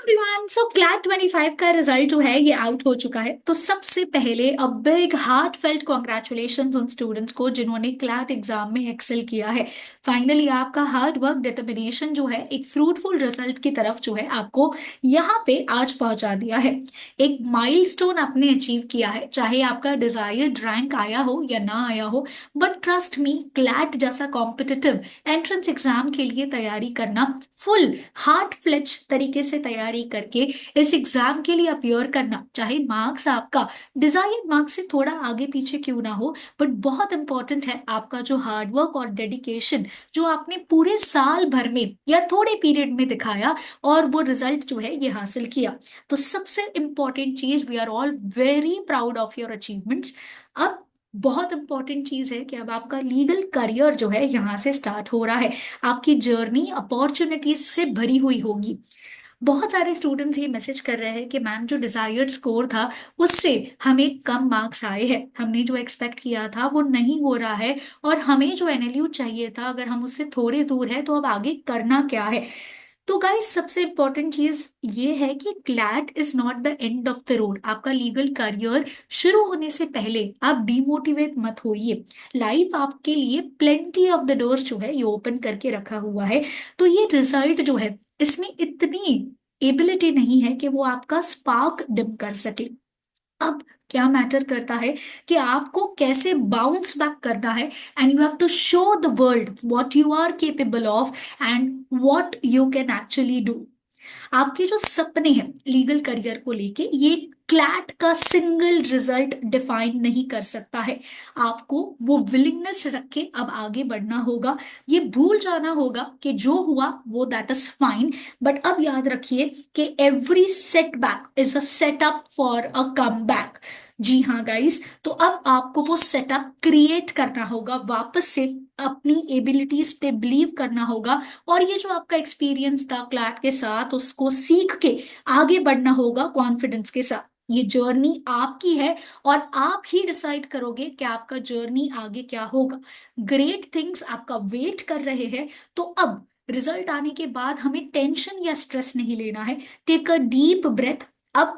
Everyone, सो CLAT 25 का result जो है ये आउट हो चुका है। तो सबसे पहले a big heart felt congratulation उन स्टूडेंट्स को जिन्होंने क्लैट एग्जाम में एक्सेल किया है। फाइनली आपका हार्ड वर्क डिटर्मिनेशन जो है एक फ्रूटफुल रिजल्ट की तरफ जो है आपको यहाँ पे आज पहुंचा दिया है। एक माइलस्टोन आपने अचीव किया है, चाहे आपका डिजायर्ड रैंक आया हो या ना आया हो। बट ट्रस्ट मी, क्लैट जैसा कॉम्पिटिटिव एंट्रेंस एग्जाम के लिए तैयारी करना, फुल हार्ट फ्लेज तरीके से तैयारी करके इस एग्जाम के लिए अपियर करना, चाहे मार्क्स आपका डिजायर्ड मार्क्स से थोड़ा आगे पीछे क्यों ना हो, बट बहुत इंपॉर्टेंट है आपका जो हार्डवर्क और डेडिकेशन जो आपने पूरे साल भर में या थोड़े पीरियड में दिखाया और वो रिजल्ट जो है ये हासिल किया। तो सबसे इंपॉर्टेंट चीज, we are all very proud of your achievements. अब बहुत इंपॉर्टेंट चीज है कि अब आपका लीगल करियर जो है यहाँ से स्टार्ट हो रहा है। आपकी जर्नी अपॉर्चुनिटीज से भरी हुई होगी। बहुत सारे स्टूडेंट्स ये मैसेज कर रहे हैं कि मैम जो डिजायर्ड स्कोर था उससे हमें कम मार्क्स आए हैं, हमने जो एक्सपेक्ट किया था वो नहीं हो रहा है, और हमें जो एनएलयू चाहिए था अगर हम उससे थोड़े दूर है तो अब आगे करना क्या है। तो गाइस, सबसे इंपॉर्टेंट चीज ये है कि CLAT is not the end of the road. आपका लीगल करियर शुरू होने से पहले आप डिमोटिवेट मत होइए। लाइफ आपके लिए प्लेंटी ऑफ द डोर्स जो है ये ओपन करके रखा हुआ है। तो ये रिजल्ट जो है इसमें इतनी एबिलिटी नहीं है कि वो आपका स्पार्क डिम कर सके। अब क्या मैटर करता है कि आपको कैसे बाउंस बैक करना है, and you have to show the world what you are capable of and what you can actually do. आपके जो सपने हैं लीगल करियर को लेके, ये क्लैट का सिंगल रिजल्ट डिफाइन नहीं कर सकता है। आपको वो विलिंगनेस रख के अब आगे बढ़ना होगा। ये भूल जाना होगा कि जो हुआ वो दैट इज फाइन, बट अब याद रखिए कि every setback is a setup for a comeback. जी हाँ गाइस, तो अब आपको वो सेटअप क्रिएट करना होगा, वापस से अपनी एबिलिटीज पे बिलीव करना होगा, और ये जो आपका एक्सपीरियंस था क्लैट के साथ उसको सीख के आगे बढ़ना होगा कॉन्फिडेंस के साथ। ये जर्नी आपकी है और आप ही डिसाइड करोगे कि आपका जर्नी आगे क्या होगा। ग्रेट थिंग्स आपका वेट कर रहे हैं। तो अब रिजल्ट आने के बाद हमें टेंशन या स्ट्रेस नहीं लेना है। Take a deep breath. अब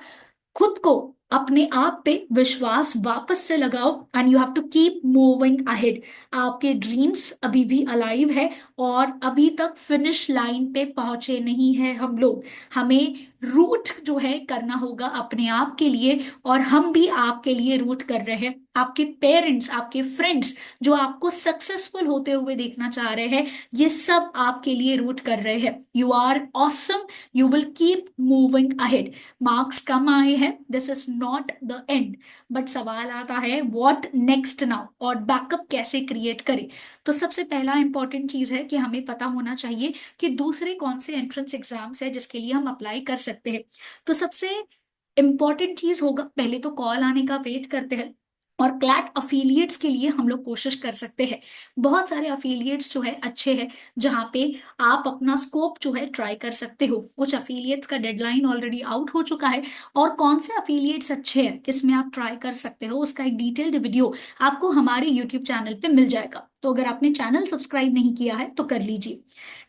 खुद को, अपने आप पे विश्वास वापस से लगाओ, and you have to keep moving ahead. आपके ड्रीम्स अभी भी अलाइव है, और अभी तक फिनिश लाइन पे पहुंचे नहीं है हम लोग। हमें रूट जो है करना होगा अपने आप के लिए, और हम भी आपके लिए रूट कर रहे हैं। आपके पेरेंट्स, आपके फ्रेंड्स जो आपको सक्सेसफुल होते हुए देखना चाह रहे हैं, ये सब आपके लिए रूट कर रहे हैं। You are awesome, you will keep moving ahead. Marks कम आए हैं, this is not the end, but सवाल आता है व्हाट नेक्स्ट नाउ, और बैकअप कैसे क्रिएट करें। तो सबसे पहला इंपॉर्टेंट चीज है कि हमें पता होना चाहिए कि दूसरे कौन से एंट्रेंस एग्जाम्स है जिसके लिए हम अप्लाई कर सकते हैं। तो सबसे इंपॉर्टेंट चीज होगा, पहले तो कॉल आने का वेट करते हैं, और क्लैट अफिलिएट्स के लिए हम लोग कोशिश कर सकते हैं। बहुत सारे अफिलिएट्स जो है अच्छे हैं जहाँ पे आप अपना स्कोप जो है ट्राई कर सकते हो। कुछ अफिलिएट्स का डेडलाइन ऑलरेडी आउट हो चुका है, और कौन से अफिलिएट्स अच्छे हैं किसमें आप ट्राई कर सकते हो उसका एक डिटेल्ड वीडियो आपको हमारे यूट्यूब चैनल पे मिल जाएगा। तो अगर आपने चैनल सब्सक्राइब नहीं किया है तो कर लीजिए।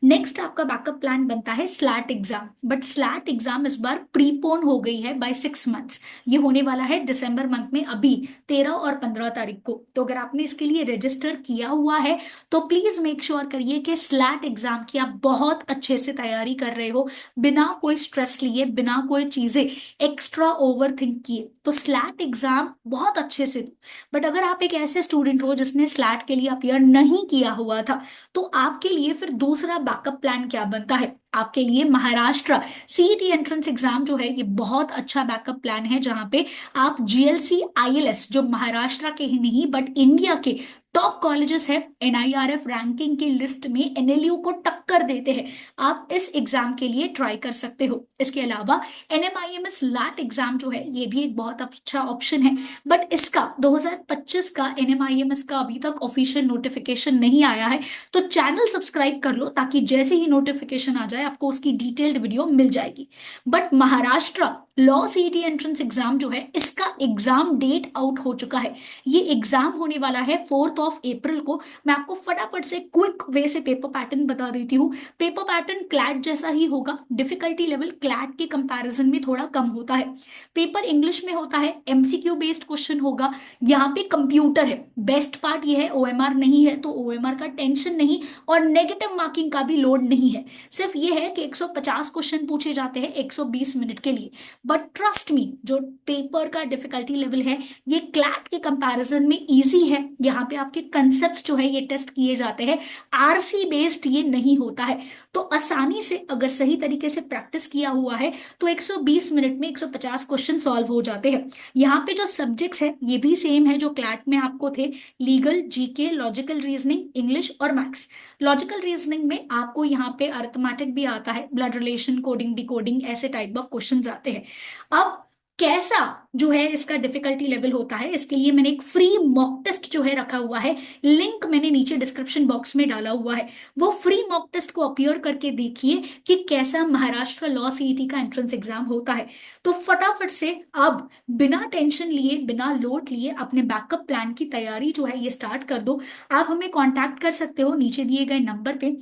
नेक्स्ट आपका बैकअप प्लान बनता है slate exam, but slate exam इस बार प्रीपोन हो गई है बाय 6 मंथ्स। ये होने वाला है दिसंबर मंथ में, अभी 13 और 15 तारीख को। तो अगर आपने इसके लिए रजिस्टर किया हुआ है तो प्लीज मेक श्योर करिए कि स्लैट एग्जाम की आप बहुत अच्छे से तैयारी कर रहे हो, बिना कोई स्ट्रेस लिए, बिना कोई चीजें एक्स्ट्रा ओवर थिंक किए। तो स्लैट एग्जाम बहुत अच्छे से दो। बट अगर आप एक ऐसे स्टूडेंट हो जिसने स्लैट के लिए अपियर नहीं किया हुआ था, तो आपके लिए फिर दूसरा बैकअप प्लान क्या बनता है? आपके लिए महाराष्ट्र सीईटी एंट्रेंस एग्जाम जो है ये बहुत अच्छा बैकअप प्लान है, जहां पे आप जीएलसी आईएलएस जो महाराष्ट्र के ही नहीं बट इंडिया के टॉप कॉलेजेस है, एनआईआरएफ रैंकिंग की लिस्ट में एनएलयू को टक्कर देते हैं, आप इस एग्जाम के लिए ट्राई कर सकते हो। इसके अलावा एनएमआईएमएस लैट एग्जाम जो है ये भी एक बहुत अच्छा ऑप्शन है, बट इसका 2025 का एनएमआईएमएस का अभी तक ऑफिशियल नोटिफिकेशन नहीं आया है। तो चैनल सब्सक्राइब कर लो, ताकि जैसे ही नोटिफिकेशन आ जाए आपको उसकी डिटेल्ड वीडियो मिल जाएगी। But Maharashtra law CET entrance exam जो है इसका एग्जाम डेट आउट हो चुका है। ये एग्जाम होने वाला है 4 ऑफ अप्रैल को। मैं आपको फटाफट से क्विक वे से पेपर पैटर्न बता देती हूँ। पेपर पैटर्न क्लैट जैसा ही होगा, डिफिकल्टी लेवल क्लैट के कंपैरिजन में थोड़ा कम होता है। पेपर इंग्लिश में होता है, एमसीक्यू बेस्ड क्वेश्चन होगा। यहाँ पे कंप्यूटर है, बेस्ट पार्ट ये है ओएमआर नहीं है, तो ओएमआर का टेंशन नहीं और नेगेटिव मार्किंग का भी लोड नहीं है। सिर्फ ये है कि 150 क्वेश्चन पूछे जाते हैं 120 मिनट के लिए। बट ट्रस्ट मी, जो पेपर का डिफिकल्टी लेवल है ये क्लैट के कंपैरिजन में इजी है। यहाँ पे आपके कंसेप्ट जो है ये टेस्ट किए जाते हैं, आरसी बेस्ड ये नहीं होता है। तो आसानी से अगर सही तरीके से प्रैक्टिस किया हुआ है तो 120 मिनट में 150 क्वेश्चन सॉल्व हो जाते हैं। यहाँ पे जो सब्जेक्ट्स है ये भी सेम है जो क्लैट में आपको थे, legal, GK, logical reasoning, English और मैथ्स। लॉजिकल रीजनिंग में आपको यहाँ पे अरिथमेटिक भी आता है, ब्लड रिलेशन, कोडिंग, डिकोडिंग, ऐसे टाइप ऑफ क्वेश्चंस आते हैं। अब कैसा जो है इसका डिफिकल्टी लेवल होता है, इसके लिए मैंने एक फ्री मॉक टेस्ट जो है रखा हुआ है, लिंक मैंने नीचे डिस्क्रिप्शन बॉक्स में डाला हुआ है। वो फ्री मॉक टेस्ट को अपीयर करके देखिए कि कैसा महाराष्ट्र लॉ सीईटी का एंट्रेंस एग्जाम होता है। तो फटाफट से अब बिना टेंशन लिए, बिना लोड लिए अपने बैकअप प्लान की तैयारी जो है ये स्टार्ट कर दो। आप हमें कांटेक्ट कर सकते हो नीचे दिए गए नंबर पे।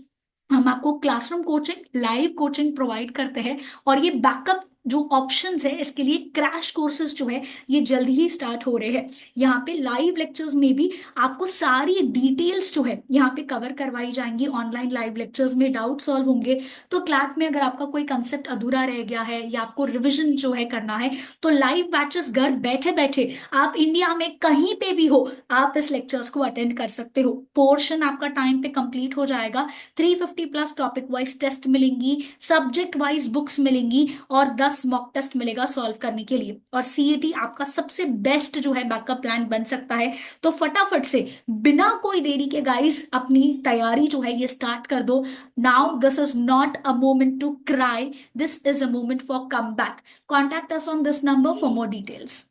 हम आपको classroom coaching, live coaching provide करते हैं और ये बैकअप जो ऑप्शंस है इसके लिए क्रैश कोर्सेज जो है ये जल्दी ही स्टार्ट हो रहे हैं। यहाँ पे लाइव लेक्चर्स में भी आपको सारी डिटेल्स जो है यहाँ पे कवर करवाई जाएंगी। ऑनलाइन लाइव लेक्चर्स में डाउट सॉल्व होंगे। तो क्लास में अगर आपका कोई कंसेप्ट अधूरा रह गया है या आपको रिविजन जो है करना है तो लाइव बैचेस घर बैठे बैठे आप इंडिया में कहीं पे भी हो आप इस लेक्चर्स को अटेंड कर सकते हो। पोर्शन आपका टाइम पे कंप्लीट हो जाएगा। 350 प्लस टॉपिक वाइज टेस्ट मिलेंगी, सब्जेक्ट वाइज बुक्स मिलेंगी और 10 मॉक टेस्ट मिलेगा सॉल्व करने के लिए। और सीईटी आपका सबसे बेस्ट जो है बैकअप प्लान बन सकता है। तो फटाफट से बिना कोई देरी के गाइस अपनी तैयारी जो है ये स्टार्ट कर दो। Now this is not a moment to cry, this is a moment for come back. Contact us on this number for more details.